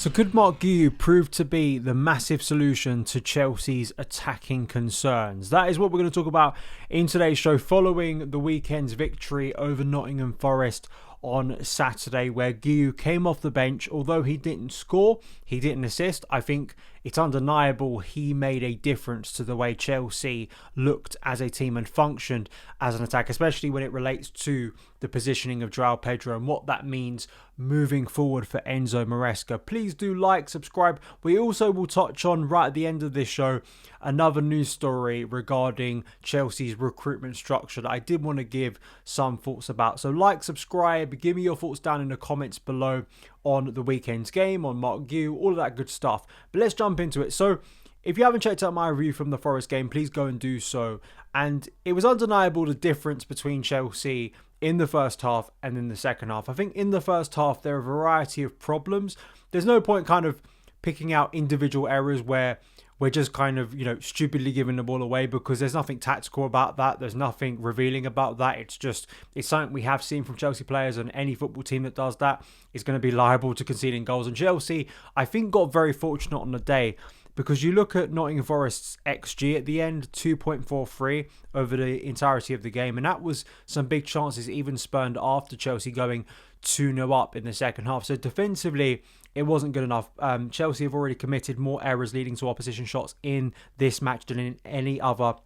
So could Marc Guiu prove to be the massive solution to Chelsea's attacking concerns? That is what we're going to talk about in today's show following the weekend's victory over Nottingham Forest on Saturday, where Guuiu came off the bench. Although he didn't score, he didn't assist, I think it's undeniable he made a difference to the way Chelsea looked as a team and functioned as an attack, especially when it relates to the positioning of João Pedro and what that means moving forward for Enzo Maresca. Please do like, subscribe. We also will touch on, right at the end of this show, another news story regarding Chelsea's recruitment structure that I did want to give some thoughts about. So like, subscribe, give me your thoughts down in the comments below on the weekend's game, on Marc Guiu, all of that good stuff. But let's jump into it. So if you haven't checked out my review from the Forest game, please go and do so. And it was undeniable the difference between Chelsea in the first half and in the second half. I think in the first half, there are a variety of problems. There's no point kind of picking out individual errors where we're just kind of, stupidly giving the ball away, because there's nothing tactical about that. There's nothing revealing about that. It's something we have seen from Chelsea players, and any football team that does that is going to be liable to conceding goals. And Chelsea, I think, got very fortunate on the day, because you look at Nottingham Forest's XG at the end, 2.43 over the entirety of the game. And that was some big chances even spurned after Chelsea going 2-0 up in the second half. So defensively, it wasn't good enough. Chelsea have already committed more errors leading to opposition shots in this match than in any other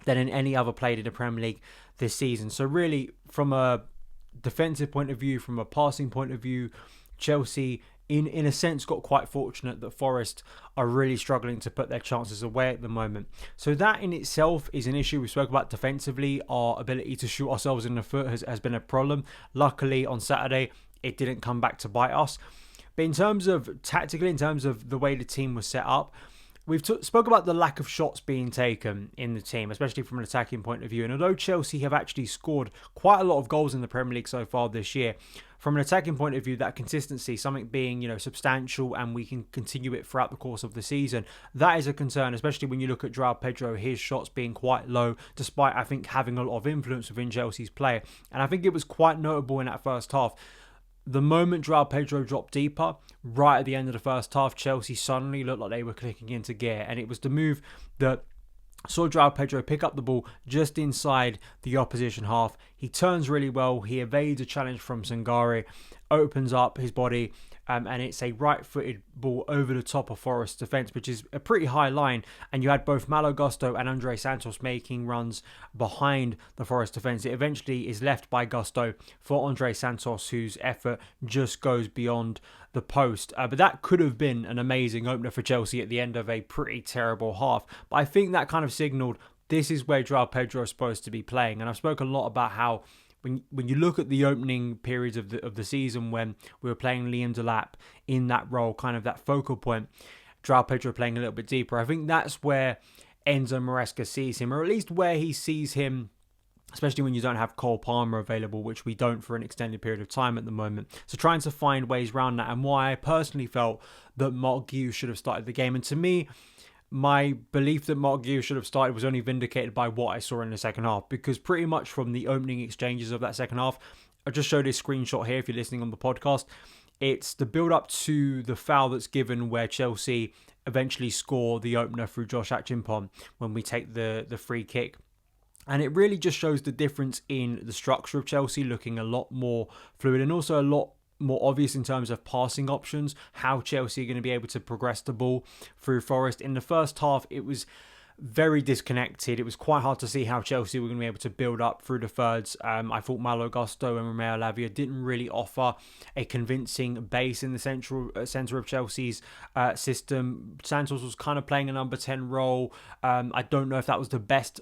played in the Premier League this season. So really, from a defensive point of view, from a passing point of view, Chelsea in a sense got quite fortunate that Forest are really struggling to put their chances away at the moment. So that in itself is an issue. We spoke about defensively. Our ability to shoot ourselves in the foot has been a problem. Luckily on Saturday it didn't come back to bite us. But in terms of tactically, in terms of the way the team was set up, we've spoke about the lack of shots being taken in the team, especially from an attacking point of view. And although Chelsea have actually scored quite a lot of goals in the Premier League so far this year, from an attacking point of view, that consistency, something being, substantial and we can continue it throughout the course of the season, that is a concern, especially when you look at João Pedro, his shots being quite low, despite, I think, having a lot of influence within Chelsea's play. And I think it was quite notable in that first half. The moment João Pedro dropped deeper, right at the end of the first half, Chelsea suddenly looked like they were clicking into gear. And it was the move that saw João Pedro pick up the ball just inside the opposition half. He turns really well. He evades a challenge from Sangare, opens up his body, and it's a right-footed ball over the top of Forest's defence, which is a pretty high line. And you had both Malo Gusto and Andre Santos making runs behind the Forest defence. It eventually is left by Gusto for Andre Santos, whose effort just goes beyond the post. But that could have been an amazing opener for Chelsea at the end of a pretty terrible half. But I think that kind of signalled this is where João Pedro is supposed to be playing. And I've spoken a lot about how when you look at the opening periods of the season, when we were playing Liam Delap in that role, kind of that focal point, João Pedro playing a little bit deeper, I think that's where Enzo Maresca sees him, or at least where he sees him, especially when you don't have Cole Palmer available, which we don't for an extended period of time at the moment. So trying to find ways around that, and why I personally felt that Marc Guiu should have started the game. And to me, my belief that Marc Guiu should have started was only vindicated by what I saw in the second half, because pretty much from the opening exchanges of that second half, I just showed this screenshot here if you're listening on the podcast. It's the build-up to the foul that's given where Chelsea eventually score the opener through Josh Achimpong when we take the free kick. And it really just shows the difference in the structure of Chelsea looking a lot more fluid and also a lot more obvious in terms of passing options, how Chelsea are going to be able to progress the ball through Forest. In the first half, it was very disconnected. It was quite hard to see how Chelsea were going to be able to build up through the thirds. I thought Malo Gusto and Romeo Lavia didn't really offer a convincing base in the centre of Chelsea's system. Santos was kind of playing a number 10 role. I don't know if that was the best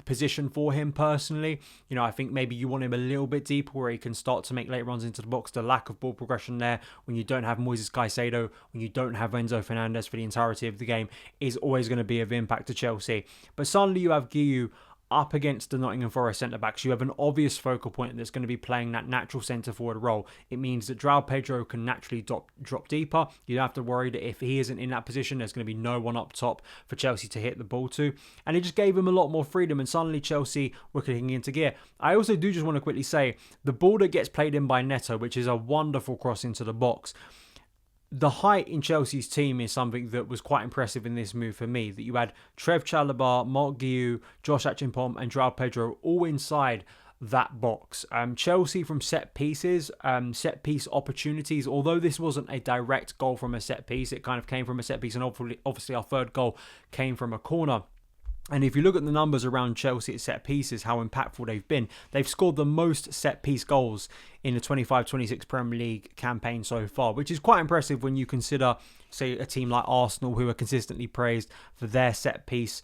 position for him personally. I think maybe you want him a little bit deeper where he can start to make late runs into the box. The lack of ball progression there when you don't have Moises Caicedo, when you don't have Enzo Fernandez for the entirety of the game, is always going to be of impact to Chelsea. But suddenly you have Guiu up against the Nottingham Forest centre-backs. You have an obvious focal point that's going to be playing that natural centre-forward role. It means that João Pedro can naturally drop deeper. You don't have to worry that if he isn't in that position, there's going to be no one up top for Chelsea to hit the ball to. And it just gave him a lot more freedom, and suddenly Chelsea were kicking into gear. I also do just want to quickly say, the ball that gets played in by Neto, which is a wonderful cross into the box, the height in Chelsea's team is something that was quite impressive in this move for me. That you had Trev Chalobah, Marc Guiu, Josh Achimpong and Joao Pedro all inside that box. Chelsea from set pieces, set piece opportunities, although this wasn't a direct goal from a set piece, it kind of came from a set piece, and obviously our third goal came from a corner. And if you look at the numbers around Chelsea at set pieces, how impactful they've been, they've scored the most set piece goals in the 25-26 Premier League campaign so far, which is quite impressive when you consider, say, a team like Arsenal, who are consistently praised for their set piece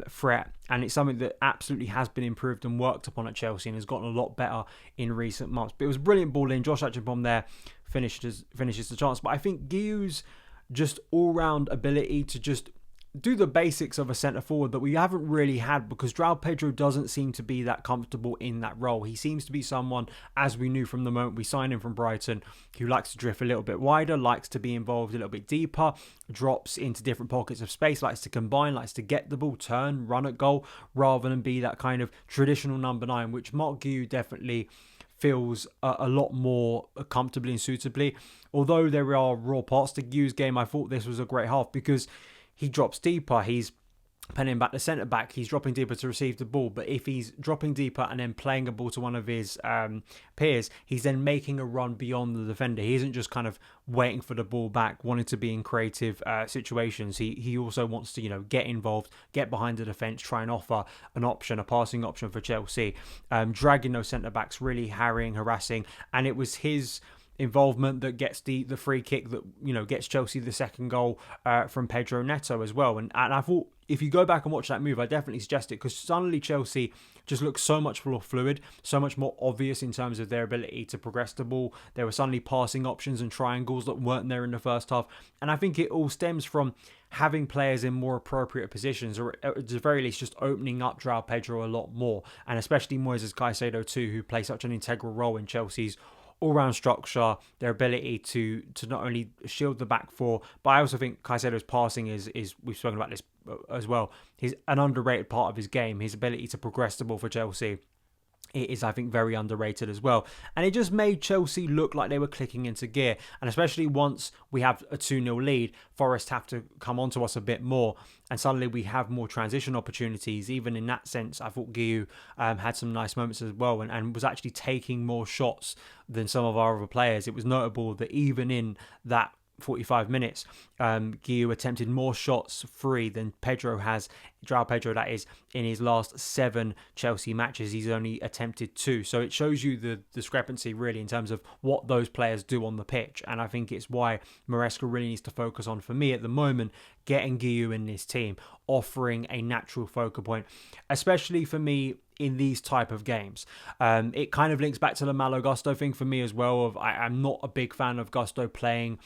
threat. And it's something that absolutely has been improved and worked upon at Chelsea and has gotten a lot better in recent months. But it was a brilliant ball in. Josh Achimpong there finishes the chance. But I think Guiu's just all-round ability to just do the basics of a centre forward that we haven't really had, because Joao Pedro doesn't seem to be that comfortable in that role. He seems to be someone, as we knew from the moment we signed him from Brighton, who likes to drift a little bit wider, likes to be involved a little bit deeper, drops into different pockets of space, likes to combine, likes to get the ball, turn, run at goal, rather than be that kind of traditional number 9, which Marc Guiu definitely feels a lot more comfortably and suitably. Although there are raw parts to Guiu's game, I thought this was a great half because he drops deeper, he's penning back the centre-back, he's dropping deeper to receive the ball. But if he's dropping deeper and then playing a ball to one of his peers, he's then making a run beyond the defender. He isn't just kind of waiting for the ball back, wanting to be in creative situations. He also wants to, get involved, get behind the defence, try and offer an option, a passing option for Chelsea, dragging those centre-backs, really harrying, harassing. And it was his involvement that gets the free kick that gets Chelsea the second goal from Pedro Neto as well. And I thought, if you go back and watch that move, I definitely suggest it, because suddenly Chelsea just looks so much more fluid, so much more obvious in terms of their ability to progress the ball. There were suddenly passing options and triangles that weren't there in the first half. And I think it all stems from having players in more appropriate positions, or at the very least just opening up Joao Pedro a lot more. And especially Moises Caicedo too, who plays such an integral role in Chelsea's all-round structure, their ability to not only shield the back four, but I also think Caicedo's passing is we've spoken about this as well, he's an underrated part of his game. His ability to progress the ball for Chelsea, it is, I think, very underrated as well. And it just made Chelsea look like they were clicking into gear. And especially once we have a 2-0 lead, Forest have to come onto us a bit more. And suddenly we have more transition opportunities. Even in that sense, I thought Guiu had some nice moments as well, and was actually taking more shots than some of our other players. It was notable that even in that 45 minutes, Guiu attempted more shots free than Joao Pedro, that is, in his last 7 Chelsea matches. He's only attempted 2. So it shows you the discrepancy really in terms of what those players do on the pitch. And I think it's why Maresca really needs to focus on, for me at the moment, getting Guiu in this team, offering a natural focal point, especially for me in these type of games. It kind of links back to the Malo Gusto thing for me as well. I'm not a big fan of Gusto playing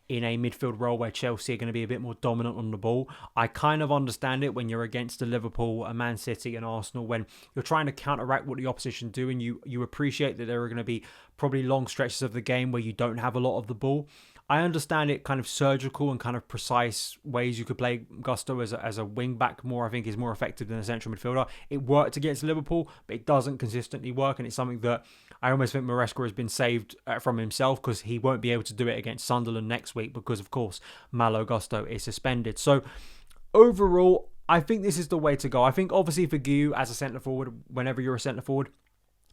in a midfield role where Chelsea are going to be a bit more dominant on the ball. I kind of understand it when you're against a Liverpool, a Man City and Arsenal, when you're trying to counteract what the opposition do, and you appreciate that there are going to be probably long stretches of the game where you don't have a lot of the ball. I understand it kind of surgical and kind of precise ways you could play Gusto as a wing back more, I think, is more effective than a central midfielder. It worked against Liverpool, but it doesn't consistently work, and it's something that I almost think Maresca has been saved from himself, because he won't be able to do it against Sunderland next week because, of course, Malo Gusto is suspended. So overall, I think this is the way to go. I think obviously for Guiu as a centre forward, whenever you're a centre forward,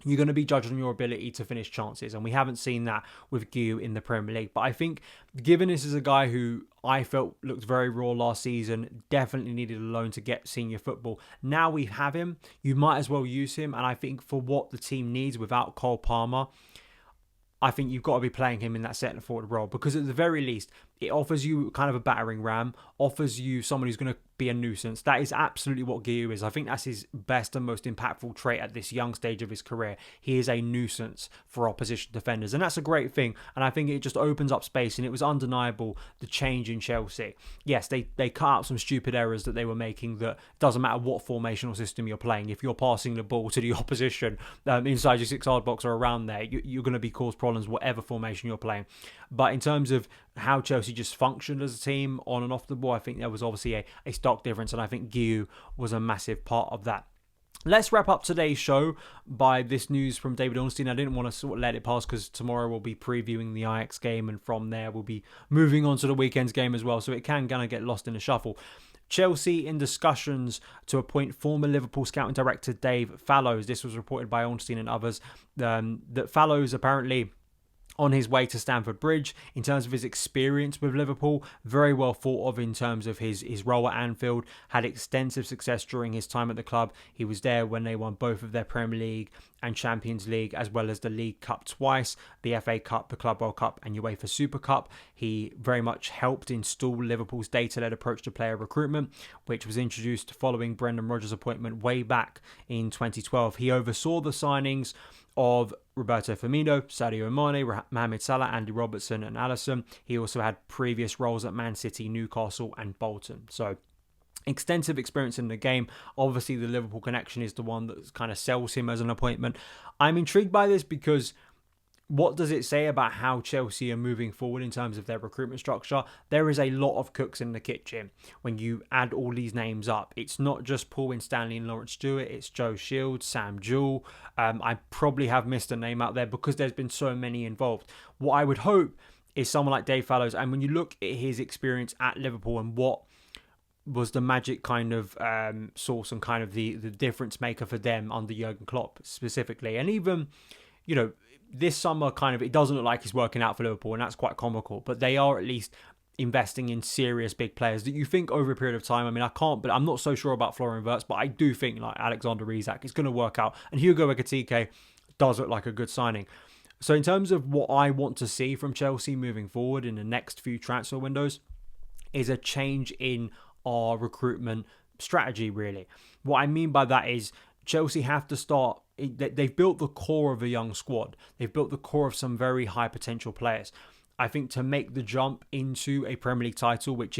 you're going to be judged on your ability to finish chances. And we haven't seen that with Guiu in the Premier League. But I think, given this is a guy who I felt looked very raw last season, definitely needed a loan to get senior football. Now we have him, you might as well use him. And I think for what the team needs without Cole Palmer, I think you've got to be playing him in that centre forward role, because at the very least, it offers you kind of a battering ram, offers you someone who's going to be a nuisance. That is absolutely what Guiu is. I think that's his best and most impactful trait at this young stage of his career. He is a nuisance for opposition defenders, and that's a great thing. And I think it just opens up space, and it was undeniable, the change in Chelsea. Yes, they cut out some stupid errors that they were making, that doesn't matter what formational system you're playing. If you're passing the ball to the opposition inside your 6-yard box or around there, you're going to be caused problems whatever formation you're playing. But in terms of how Chelsea just functioned as a team on and off the ball, I think there was obviously a stark difference, and I think Guiu was a massive part of that. Let's wrap up today's show by this news from David Ornstein. I didn't want to sort of let it pass because tomorrow we'll be previewing the Ajax game, and from there we'll be moving on to the weekend's game as well, so it can kind of get lost in the shuffle. Chelsea in discussions to appoint former Liverpool scouting director Dave Fallows. This was reported by Ornstein and others, that Fallows apparently on his way to Stamford Bridge. In terms of his experience with Liverpool, very well thought of in terms of his role at Anfield, had extensive success during his time at the club. He was there when they won both of their Premier League and Champions League, as well as the League Cup twice, the FA Cup, the Club World Cup and UEFA Super Cup. He very much helped install Liverpool's data-led approach to player recruitment, which was introduced following Brendan Rodgers' appointment way back in 2012. He oversaw the signings of Roberto Firmino, Sadio Mane, Mohamed Salah, Andy Robertson and Alisson. He also had previous roles at Man City, Newcastle and Bolton. So extensive experience in the game. Obviously the Liverpool connection is the one that kind of sells him as an appointment. I'm intrigued by this because what does it say about how Chelsea are moving forward in terms of their recruitment structure? There is a lot of cooks in the kitchen when you add all these names up. It's not just Paul Winstanley and Lawrence Stewart. It's Joe Shields, Sam Jewell. I probably have missed a name out there because there's been so many involved. What I would hope is someone like Dave Fallows. And when you look at his experience at Liverpool and what was the magic kind of source and kind of the difference maker for them under Jurgen Klopp specifically. And even, you know, this summer kind of, it doesn't look like he's working out for Liverpool, and that's quite comical, but they are at least investing in serious big players that you think over a period of time. I mean, I'm not so sure about Florian Wirtz, but I do think like Alexander Isak is going to work out, and Hugo Ekitike does look like a good signing. So in terms of what I want to see from Chelsea moving forward in the next few transfer windows is a change in our recruitment strategy, really. What I mean by that is Chelsea have to start. They've built the core of a young squad. They've built the core of some very high potential players. I think to make the jump into a Premier League title, which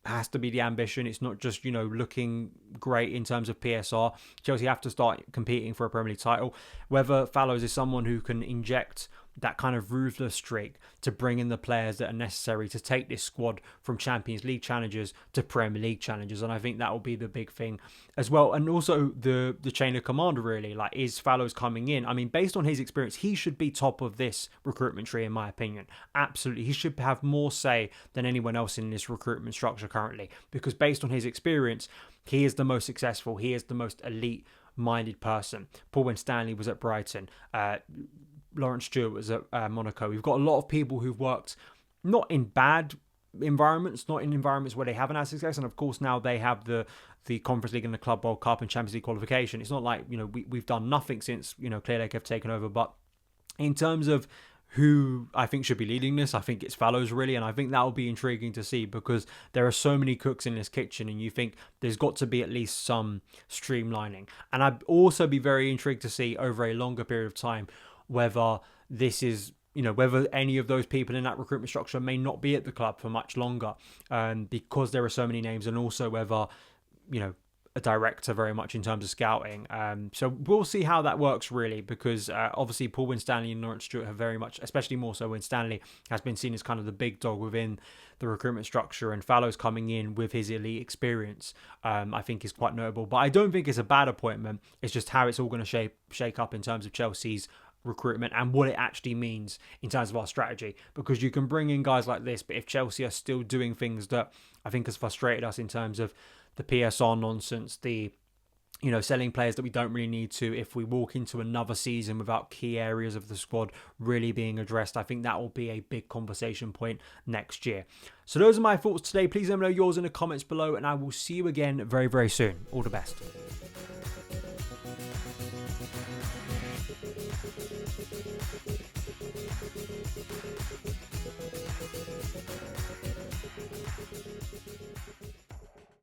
has to be the ambition. It's not just, looking great in terms of PSR. Chelsea have to start competing for a Premier League title. Whether Fallows is someone who can inject that kind of ruthless streak to bring in the players that are necessary to take this squad from Champions League challengers to Premier League challengers. And I think that will be the big thing as well. And also the chain of command, really. Like, is Fallows coming in? I mean, based on his experience, he should be top of this recruitment tree, in my opinion. Absolutely. He should have more say than anyone else in this recruitment structure currently. Because based on his experience, he is the most successful. He is the most elite-minded person. Paul Winstanley was at Brighton. Lawrence Stewart was at Monaco. We've got a lot of people who've worked not in bad environments, not in environments where they haven't had success. And of course, now they have the Conference League and the Club World Cup and Champions League qualification. It's not like, we've done nothing since, Clear Lake have taken over. But in terms of who I think should be leading this, I think it's Fallows, really. And I think that will be intriguing to see because there are so many cooks in this kitchen and you think there's got to be at least some streamlining. And I'd also be very intrigued to see over a longer period of time whether this is, whether any of those people in that recruitment structure may not be at the club for much longer because there are so many names, and also whether, a director very much in terms of scouting. So we'll see how that works, really, because obviously Paul Winstanley and Lawrence Stewart have very much, especially more so Winstanley, has been seen as kind of the big dog within the recruitment structure, and Fallows coming in with his elite experience, I think is quite notable. But I don't think it's a bad appointment. It's just how it's all going to shake up in terms of Chelsea's recruitment and what it actually means in terms of our strategy, because you can bring in guys like this, but if Chelsea are still doing things that I think has frustrated us in terms of the PSR nonsense, the selling players that we don't really need to, if we walk into another season without key areas of the squad really being addressed, I think that will be a big conversation point next year. So those are my thoughts today. Please let me know yours in the comments below, and I will see you again very, very soon. All the best.